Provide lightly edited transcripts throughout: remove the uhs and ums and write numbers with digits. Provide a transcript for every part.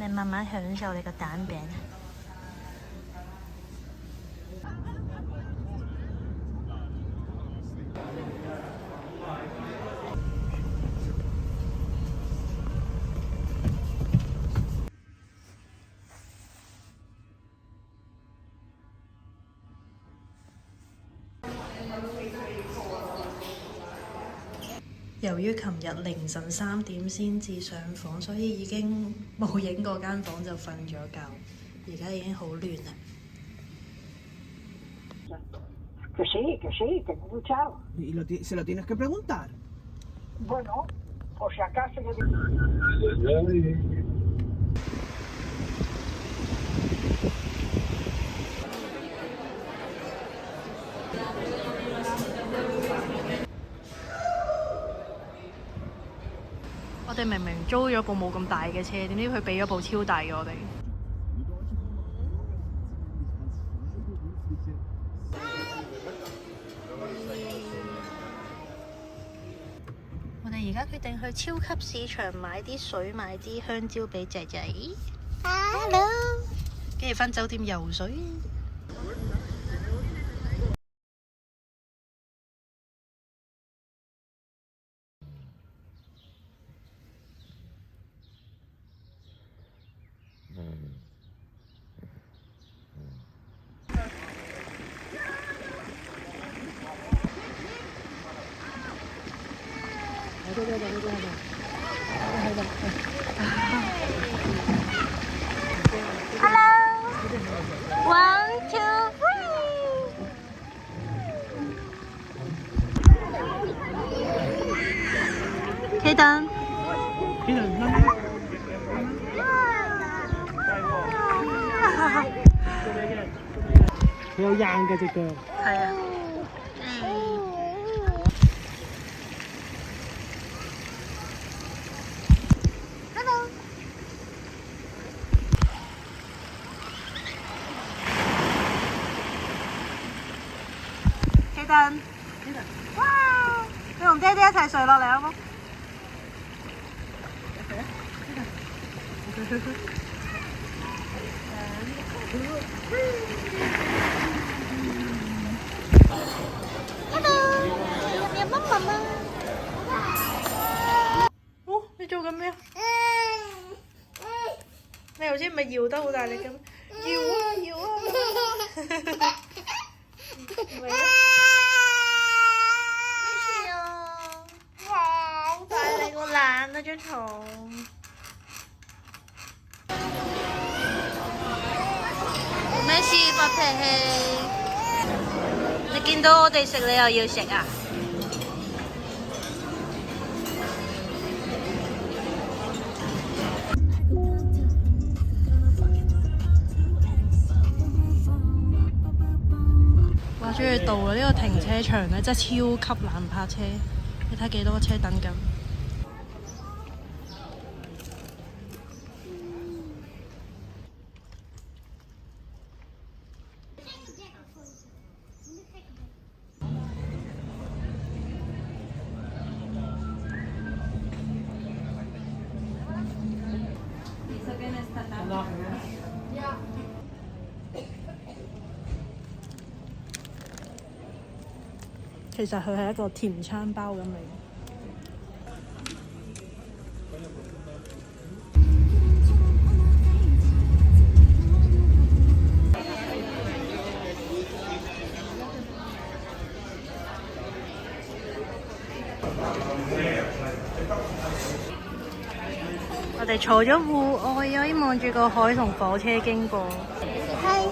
你慢慢享受你個蛋餅。由於琴日凌晨3點先至上房，所以已經冇影過間房就瞓咗覺。而家已經好亂啦。Que sí, que no he duchado. Se lo tienes que preguntar. Bueno, por si acaso yo... 我哋明明租咗部冇咁大嘅車，點知佢俾咗部超大嘅我哋。我哋而家決定去超級市場買啲水，買啲香蕉俾仔仔。Hello， 跟住返酒店游水。One, two, three。Kaden。佢有硬嘅隻腳。係啊。哇！你同爹哋一齊睡落嚟好冇？哦，你做緊咩啊？你頭先咪搖得好大力嘅咩？搖啊搖啊！喂。爛啦張床，咩事發脾氣？你見到我哋食，你又要食啊？哇！終於到啦！呢個停車場咧，真係超級難泊車。你睇幾多車等緊？其實佢係一個甜餐包咁嚟。我哋坐咗戶外，可以望住個海同火車經過。係。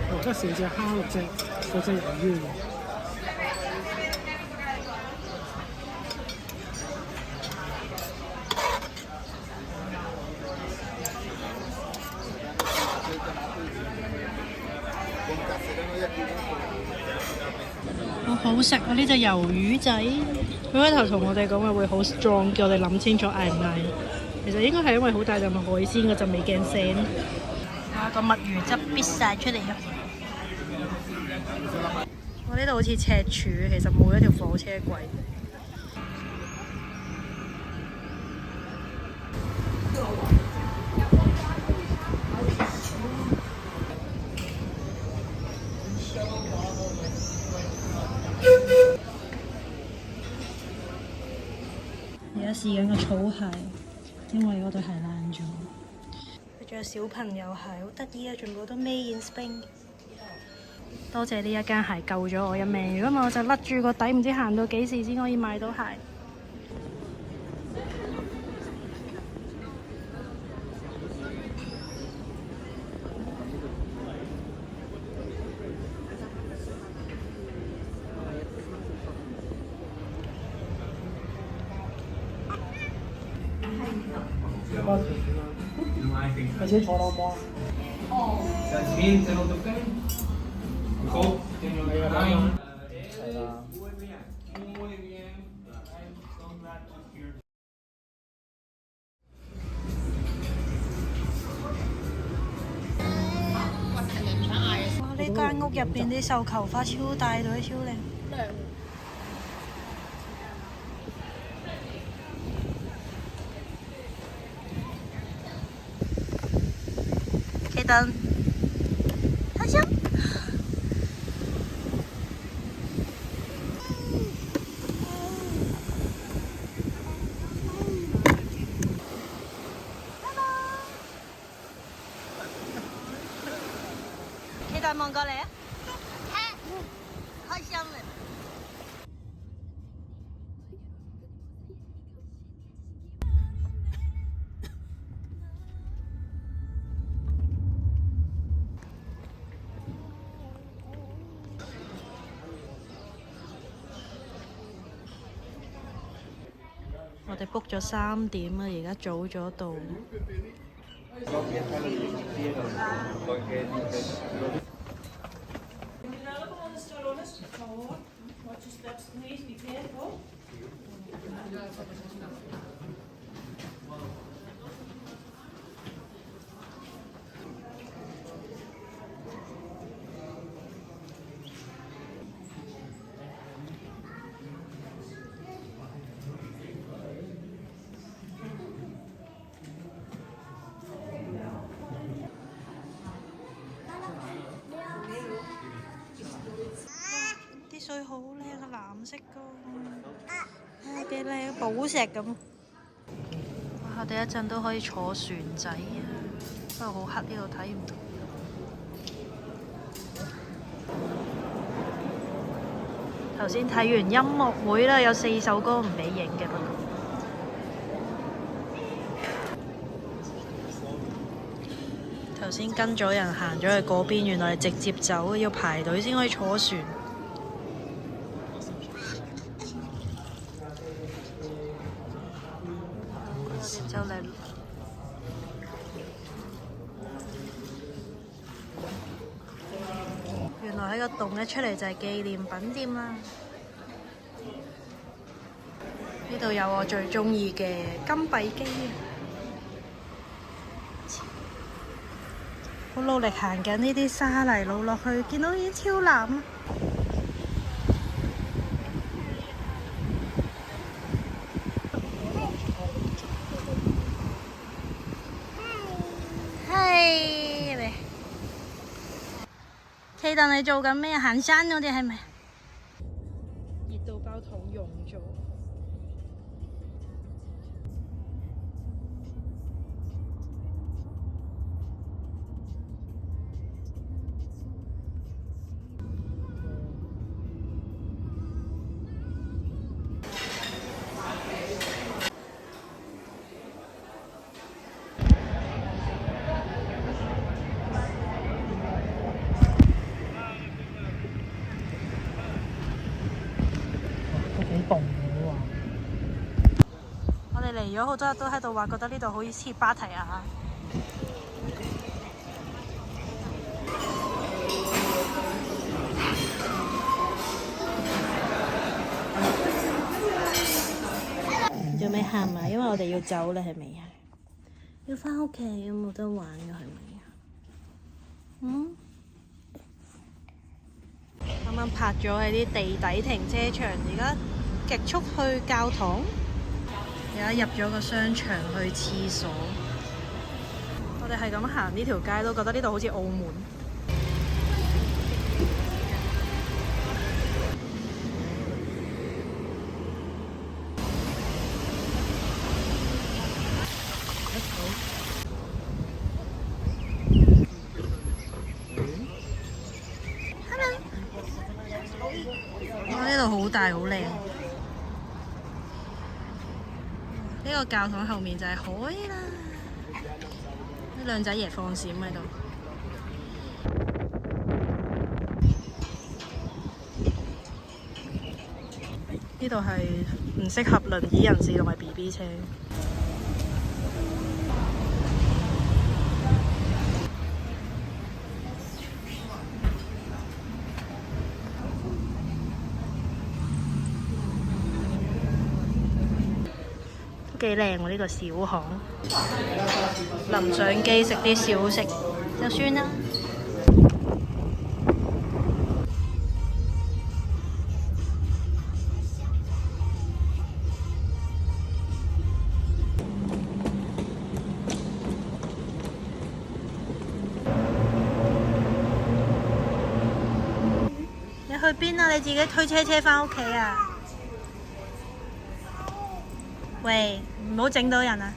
我而家成隻蝦6隻，嗰隻魷魚。好好食啊！呢隻魷魚仔，佢開頭同我哋講話會好 strong，叫我哋諗清楚嗌唔嗌。其實應該係因為好大陣海鮮嗰陣味驚腥。啊，個墨魚汁逼晒出嚟啊！我呢度好似赤柱，其實冇一條火車軌。而家試緊個草鞋，因為嗰對鞋爛咗。佢仲有小朋友鞋，好得意啊！全部都 Made in Spain。多謝呢一間鞋救咗我一命，如果唔係我就甩住個底，唔知行到幾時先可以買到鞋。而且坐到麼？係啦。哇！呢間屋入邊啲繡球花超大朵，超靚。K燈，開心。K燈望過嚟啊！開心啊！我哋 book 咗3點啊，而家早咗到。啲水好靚啊，藍色㗎，幾靚，寶石咁。哇！我哋一陣都可以坐船仔啊，不過好黑，呢度睇唔到。頭先睇完音樂會啦，有4首歌唔俾影嘅，不過頭先跟咗人行咗去嗰邊，原來係直接走，要排隊先可以坐船。我哋就嚟，原來喺個洞一出嚟就係紀念品店啦。呢度有我最中意嘅金幣機。好努力行緊呢啲沙泥路落去，見到已經超藍啦。係K燈你做緊咩？行山嗰啲係咪？熱到包糖溶咗。我哋嚟咗好多日都喺度話，覺得呢度好似芭提雅。仲未行埋，因為我哋要走啦，係咪啊？要返屋企冇得玩嘅係咪啊？嗯？啱啱泊咗喺啲地底停車場，而家極速去教堂。而家入咗個商場去廁所。我哋係咁行呢條街都覺得呢度好似澳門。哇！呢度好大好靚。呢個教堂後面就係海啦。啲靚仔爺放閃喺度。呢度係唔適合輪椅人士同埋 BB 車。都幾靚喎呢個小巷，臨上機食啲小食就算啦。你去邊啊？你自己推車返屋企啊？喂，唔好整到人啊！